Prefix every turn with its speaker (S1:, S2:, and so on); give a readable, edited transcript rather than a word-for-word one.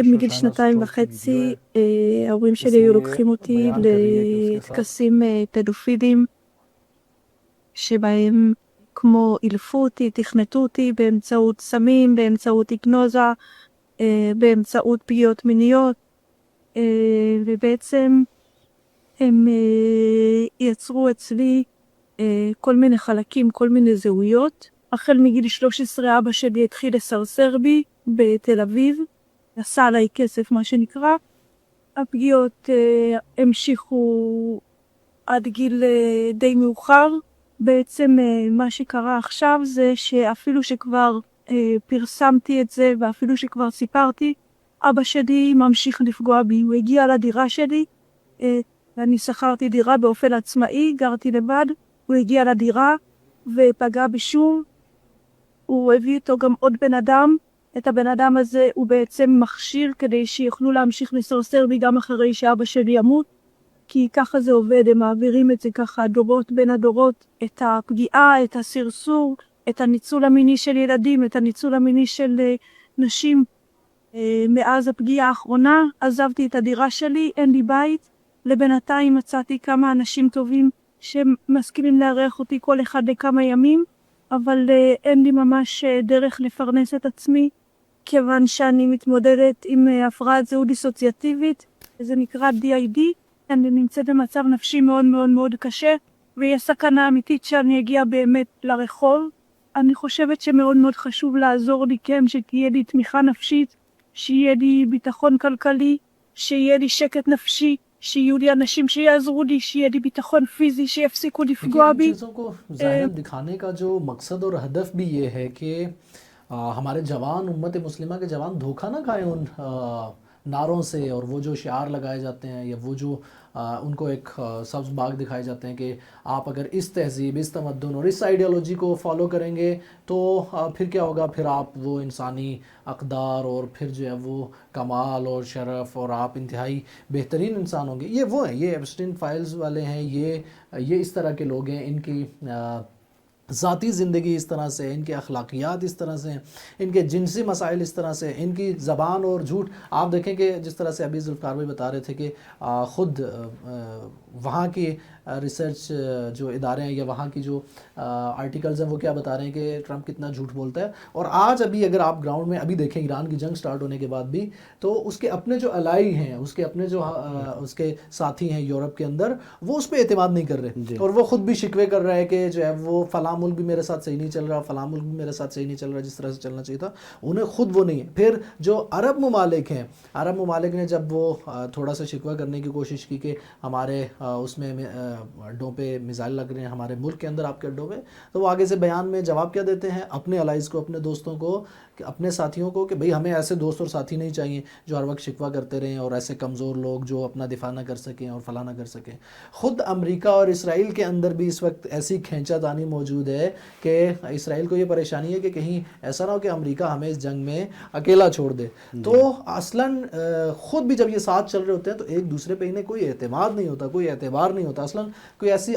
S1: מגיל 2.5 ההורים שלי היו לוקחים אותי לטקסים פדופיליים שבהם כמו אילפו אותי, תכנתו אותי באמצעות סמים, באמצעות היפנוזה, באמצעות פגיעות מיניות, ובעצם הם יצרו אצלי כל מיני חלקים, כל מיני זהויות. החל מגיל 13 אבא שלי התחיל לסרסר בי בתל אביב, עשה עליי כסף מה שנקרא. הפגיעות המשיכו עד גיל די מאוחר. בעצם מה שקרה עכשיו זה שאפילו שכבר פרסמתי את זה ואפילו שכבר סיפרתי, אבא שלי ממשיך לפגוע בי. הוא הגיע לדירה שלי ואני שכרתי דירה באופן עצמאי, גרתי לבד. הוא הגיע לדירה ופגע בי שוב. הוא הביא איתו גם עוד בן אדם. את הבן אדם הזה הוא בעצם מכשיר כדי שיוכלו להמשיך לסרסר בי גם אחרי שאבא שלי ימות. כי ככה זה עובד, הם מעבירים את זה ככה דורות בין הדורות, את הפגיעה, את הסרסור, את הניצול המיני של ילדים, את הניצול המיני של נשים. מאז הפגיעה האחרונה עזבתי את הדירה שלי, אין לי בית. לבינתיים מצאתי כמה אנשים טובים שמסכימים לארח אותי כל אחד לכמה ימים, אבל אין לי ממש דרך לפרנס את עצמי, כיוון שאני מתמודדת עם הפרעת זהות דיסוציאטיבית, זה נקרא DID. אני נמצאת במצב נפשי מאוד מאוד מאוד קשה, ויש סכנה אמיתית שאני אגיע באמת לרחוב. אני חושבת שמאוד מאוד חשוב לעזור לי, כן, שתהיה לי תמיכה נפשית, שיהיה לי ביטחון כלכלי, שיהיה לי שקט נפשי, שיהיו לי אנשים שיעזרו לי, שיהיה לי ביטחון פיזי, שיפסיקו לפגוע בי.
S2: चीज़ों को ज़ाहिर दिखाने का जो मकसद और हदफ भी ये है कि हमारे जवान उम्मत मुस्लिमा के जवान धोखा ना खाएं उन नारों से, और वो जो शिआर लगाए जाते हैं या वो जो उनको एक सब्ज़ बाग दिखाए जाते हैं कि आप अगर इस तहज़ीब, इस तमद्दुन और इस आइडियोलॉजी को फॉलो करेंगे तो फिर क्या होगा, फिर आप वो इंसानी अक़दार और फिर जो है वो कमाल और शरफ़ और आप इंतहाई बेहतरीन इंसान होंगे। ये वो हैं, ये एप्स्टीन फाइल्स वाले हैं, ये इस तरह के लोग हैं। इनकी ज़ाती ज़िंदगी इस तरह से, इनके अखलाकियात इस तरह से, इनके जिनसी मसाइल इस तरह से, इनकी ज़बान और झूठ। आप देखें कि जिस तरह से अभी ज़ुल्फ़िकार भाई बता रहे थे कि ख़ुद वहाँ की रिसर्च जो इदारे हैं या वहाँ की जो आर्टिकल्स हैं वो क्या बता रहे हैं कि ट्रंप कितना झूठ बोलता है। और आज अभी अगर आप ग्राउंड में अभी देखें, ईरान की जंग स्टार्ट होने के बाद भी, तो उसके अपने जो अलाई हैं, उसके अपने जो उसके साथी हैं यूरोप के अंदर, वो उस पर एतमाद नहीं कर रहे, और वो ख़ुद भी शिकवे कर रहे हैं कि जो है वो फ़लाँ मुल्क भी मेरे साथ सही नहीं चल रहा, फ़लाँ मुल्क भी मेरे साथ सही नहीं चल रहा जिस तरह से चलना चाहिए था। उन्हें ख़ुद वो नहीं है। फिर जो अरब ममालिक हैं, अरब ममालिक ने जब वो थोड़ा सा शिकवा करने की कोशिश की कि हमारे उसमें अड्डों पे मिसाइल लग रहे हैं, हमारे मुल्क के अंदर आपके अड्डों पे, तो वो आगे से बयान में जवाब क्या देते हैं अपने अलाइज़ को, अपने दोस्तों को, अपने साथियों को, कि भाई हमें ऐसे दोस्त और साथी नहीं चाहिए जो हर वक्त शिकवा करते रहें, और ऐसे कमज़ोर लोग जो अपना दिफा ना कर सकें और फला ना कर सकें। ख़ुद अमेरिका और इसराइल के अंदर भी इस वक्त ऐसी खींचातानी मौजूद है कि इसराइल को ये परेशानी है कि कहीं ऐसा ना हो कि अमेरिका हमें इस जंग में अकेला छोड़ दे। तो असलन ख़ुद भी जब ये साथ चल रहे होते हैं तो एक दूसरे पे इन्हें कोई एतमाद नहीं होता, कोई एतबार नहीं होता, असलन कोई ऐसी